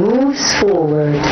moves forward.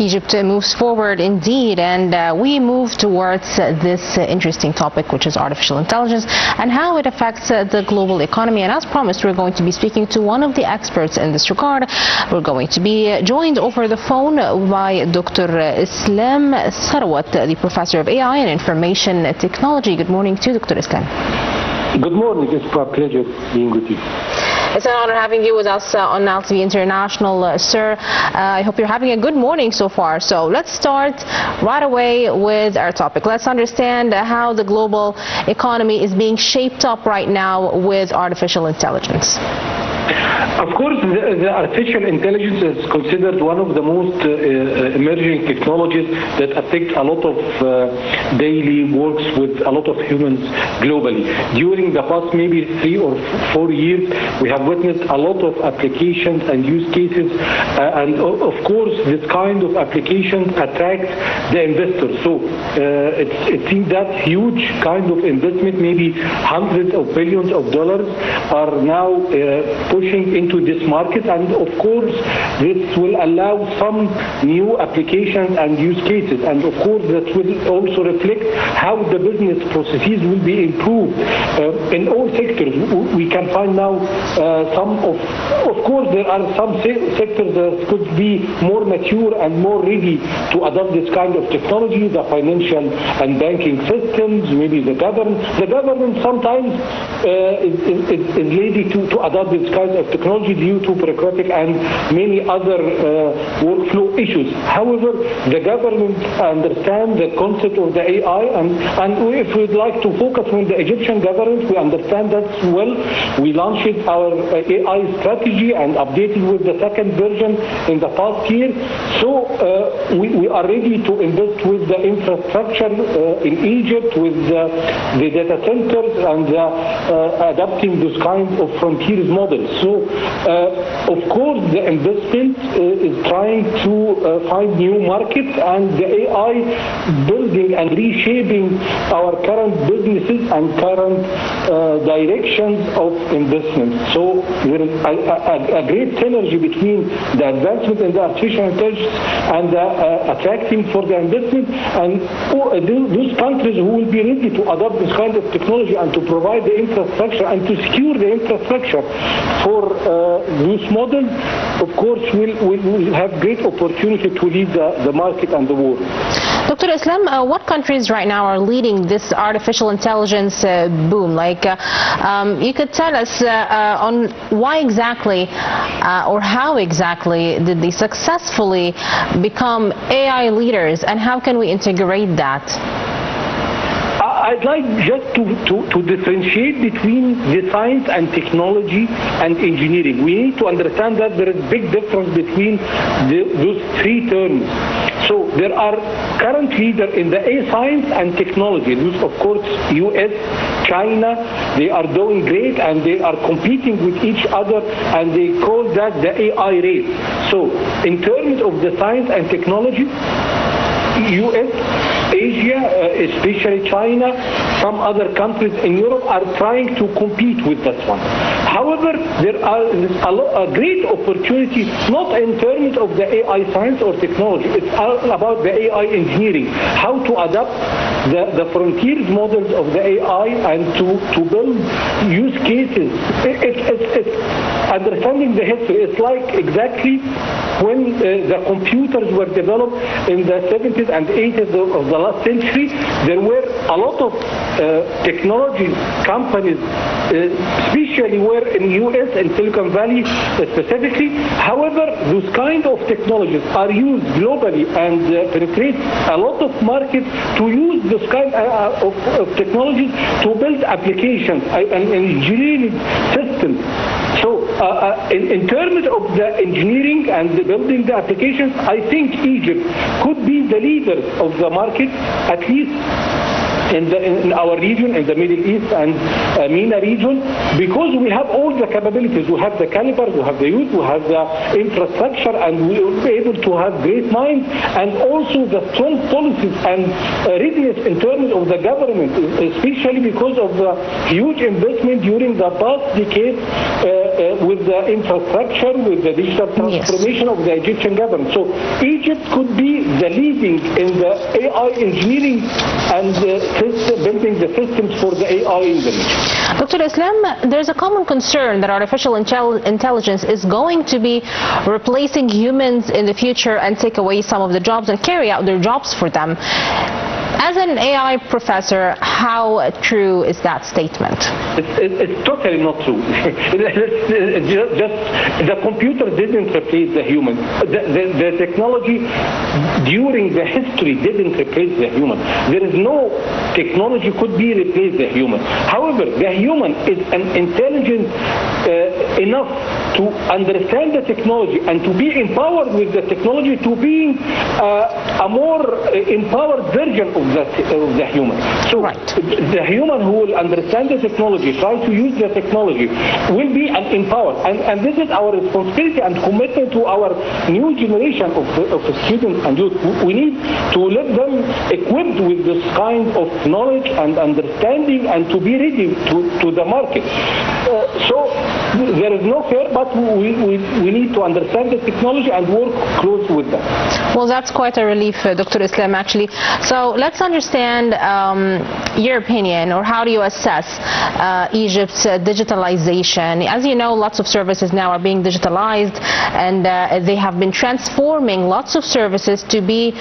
Egypt moves forward indeed, and we move towards this interesting topic, which is artificial intelligence and how it affects the global economy. And as promised, we're going to be speaking to one of the experts in this regard. We're going to be joined over the phone by Dr. Islam Tharwat, the professor of AI and information technology. Good morning to you, Dr. Islam. Good morning. It's a pleasure being with you. It's an honor having you with us on Now TV International, sir. I hope you're having a good morning so far. So let's start right away with our topic. Let's understand how the global economy is being shaped up right now with artificial intelligence. Of course, the artificial intelligence is considered one of the most emerging technologies that affect a lot of daily works with a lot of humans globally. During the past maybe 3 or 4 years, we have witnessed a lot of applications and use cases, and of course, this kind of applications attract the investors. So it seems that huge kind of investment, maybe hundreds of billions of dollars, are now pushing into this market, and of course this will allow some new applications and use cases, and of course that will also reflect how the business processes will be improved in all sectors. We can find now of course there are some sectors that could be more mature and more ready to adopt this kind of technology, the financial and banking systems, maybe the government. The government sometimes is ready to adopt this kind of technology due to bureaucratic and many other workflow issues. However, the government understands the concept of the AI, and if we'd like to focus on the Egyptian government, we understand that well. We launched our AI strategy and updated with the second version in the past year. So we are ready to invest with the infrastructure in Egypt, with the data centers, and adapting this kind of frontiers models. So of course the investment is trying to find new markets, and the AI building and reshaping our current businesses and current directions of investment. So there is a great synergy between the advancement in the artificial intelligence and the attracting for the investment, and those countries who will be ready to adopt this kind of technology and to provide the infrastructure and to secure the infrastructure for these models, of course, will have great opportunity to lead the market and the world. Dr. Islam, what countries right now are leading this artificial intelligence boom? Like, you could tell us on why exactly or how exactly did they successfully become AI leaders, and how can we integrate that? I'd like just to differentiate between the science and technology and engineering. We need to understand that there is a big difference between those three terms. So there are current leaders in the science and technology. Those, of course, US, China, they are doing great, and they are competing with each other, and they call that the AI race. So in terms of the science and technology, US, Asia, especially China, some other countries in Europe are trying to compete with that one. However, there are a great opportunity, not in terms of the AI science or technology. It's all about the AI engineering, how to adapt the frontiers models of the AI and to build use cases. It's understanding the history. It's like exactly when the computers were developed in the 70s and 80s of the last century. There were a lot of technology companies, especially were in US and Silicon Valley specifically. However, those kind of technologies are used globally and penetrate a lot of markets to use this kind of technologies to build applications and engineering systems. So in terms of the engineering and the building the applications, I think Egypt could be the leader of the market, at least in our region, in the Middle East and MENA region, because we have all the capabilities. We have the caliber, we have the youth, we have the infrastructure, and we will be able to have great minds, and also the strong policies and readiness in terms of the government, especially because of the huge investment during the past decade with the infrastructure, with the digital transformation of the Egyptian government. So Egypt could be the leading in the AI engineering and building the systems for the AI in the region. Dr. Islam, there's a common concern that artificial intelligence is going to be replacing humans in the future and take away some of the jobs and carry out their jobs for them. As an AI professor, how true is that statement? It's totally not true. Just the computer didn't replace the human. The technology during the history didn't replace the human. There is no technology could be replaced the human. However, the human is an intelligent enough to understand the technology and to be empowered with the technology to be a more empowered version of the human. So the human who will understand the technology, try to use the technology, will be empowered. And this is our responsibility and commitment to our new generation of students and youth. We need to let them equipped with this kind of knowledge and understanding and to be ready to the market. So there is no fear, but we need to understand the technology and work close with them. Well, that's quite a relief, Dr. Islam, actually. So let's understand your opinion, or how do you assess Egypt's digitalization? As you know, lots of services now are being digitalized, and they have been transforming lots of services to be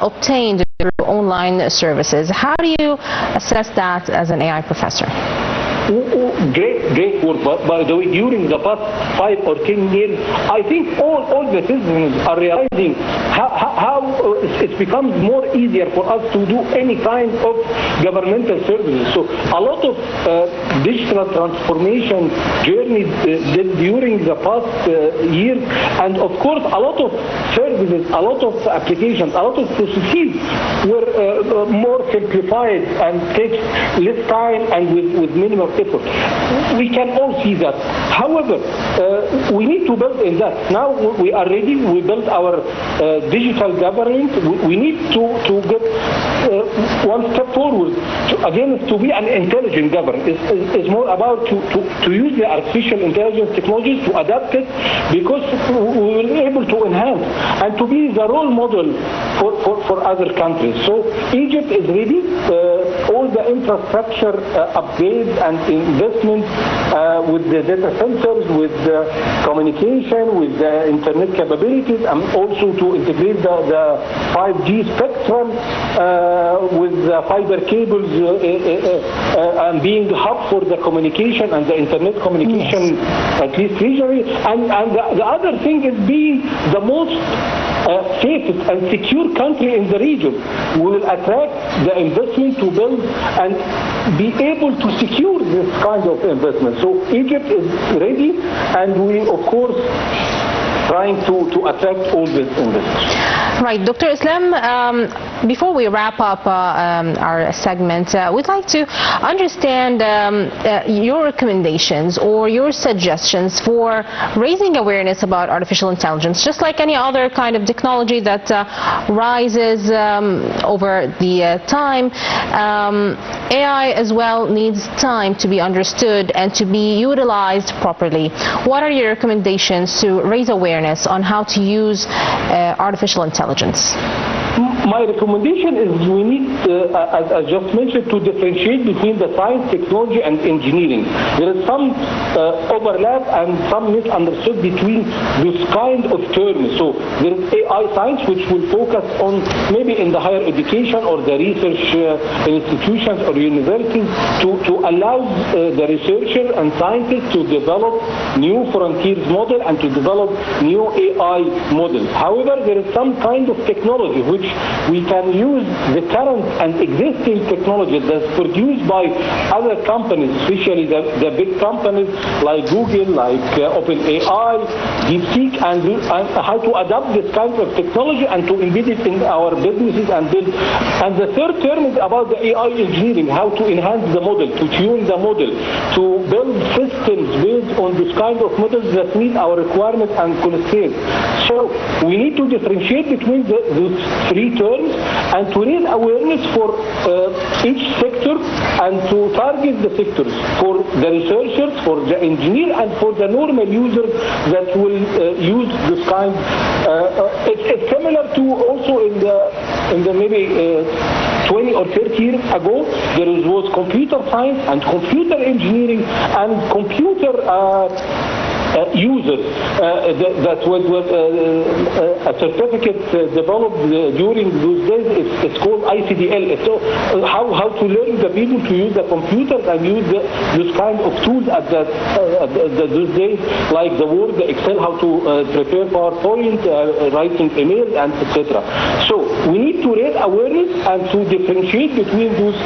obtained through online services. How do you assess that as an AI professor? Great work. By the way, during the past 5 or 10 years, I think all the citizens are realizing how it becomes more easier for us to do any kind of governmental services. So a lot of digital transformation journeys during the past years, and of course a lot of services, a lot of applications, a lot of processes were more simplified and takes less time and with minimum effort. We can all see that. However, we need to build in that. Now we are ready. We built our digital government. We need to get one step forward. To be an intelligent government. It's more about to use the artificial intelligence technologies to adapt it, because we will be able to enhance and to be the role model for other countries. So Egypt is ready. All the infrastructure upgrades and investment with the data centers, with the communication, with the internet capabilities, and also to integrate the 5G spectrum with the fiber cables and being the hub for the communication and the internet communication, at least regionally. And the other thing is being the most safest and secure country in the region. We will attract the investment to build and be able to secure this kind of investment. So Egypt is ready, and we, of course, trying to attract all this investment. Right, Dr. Islam, before we wrap up our segment, we'd like to understand your recommendations or your suggestions for raising awareness about artificial intelligence. Just like any other kind of technology that rises over the time, AI as well needs time to be understood and to be utilized properly. What are your recommendations to raise awareness on how to use artificial intelligence? My recommendation is we need, as I just mentioned, to differentiate between the science, technology, and engineering. There is some overlap and some misunderstood between this kind of terms. So there is AI science, which will focus on maybe in the higher education or the research institutions or universities to allow the researcher and scientists to develop new frontiers model and to develop new AI models. However, there is some kind of technology which we can use the current and existing technology that's produced by other companies, especially the big companies like Google, like OpenAI, DeepSeek, and how to adapt this kind of technology and to embed it in our businesses and build. And the third term is about the AI engineering, how to enhance the model, to tune the model, to build systems based on this kind of models that meet our requirements and constraints. So we need to differentiate between those three terms and to raise awareness for each sector and to target the sectors for the researchers, for the engineer, and for the normal user that will use this kind. It's similar to also in the maybe 20 or 30 years ago, there was computer science and computer engineering and computer users that was a certificate developed during those days. It's called ICDL. So how to learn the people to use the computers and use this kind of tools at those days, like the Word, the Excel, how to prepare PowerPoint, writing emails, and etc. So we need to raise awareness and to differentiate between those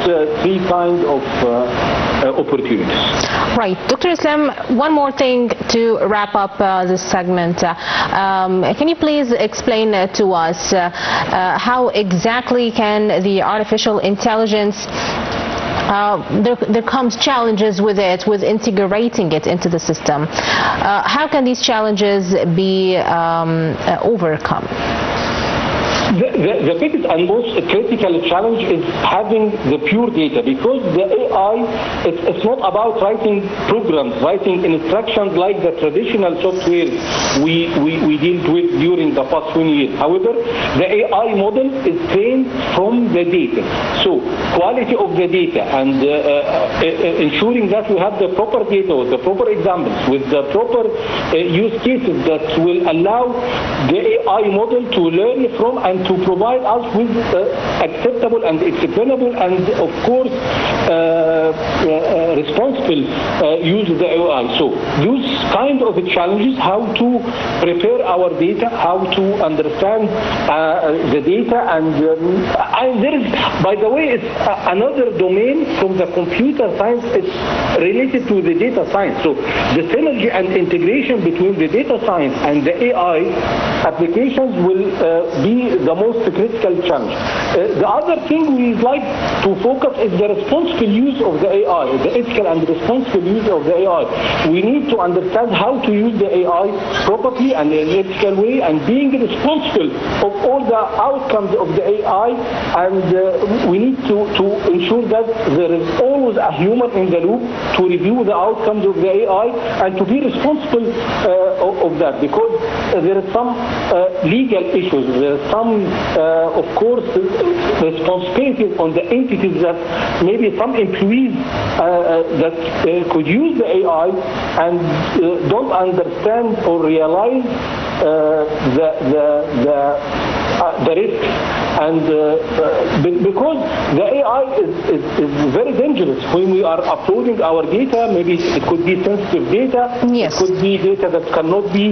three kinds of opportunities. Right. Dr. Islam, one more thing to wrap up this segment. Can you please explain to us how exactly can the artificial intelligence there comes challenges with it, with integrating it into the system. How can these challenges be overcome? The biggest and most critical challenge is having the pure data, because the AI, it's not about writing programs, writing instructions like the traditional software we dealt with during the past 20 years. However, the AI model is trained from the data. So quality of the data and ensuring that we have the proper data with the proper examples, with the proper use cases that will allow the AI model to learn from and to provide us with acceptable and explainable and, of course, responsible use of the AI. So those kind of challenges, how to prepare our data, how to understand the data, and there is, by the way, it's another domain from the computer science. It's related to the data science. So the synergy and integration between the data science and the AI applications will be the most critical challenge. The other thing we like to focus is the responsible use of the AI, the ethical and responsible use of the AI. We need to understand how to use the AI properly and in an ethical way, and being responsible of all the outcomes of the AI, and we need to ensure that there is always a human in the loop to review the outcomes of the AI and to be responsible of that, because there are some legal issues, there are some of course responsibilities on the entities that maybe some employees that could use the AI and don't understand or realize the risk, and because the AI is very dangerous when we are uploading our data. Maybe it could be sensitive data, yes. It could be data that cannot be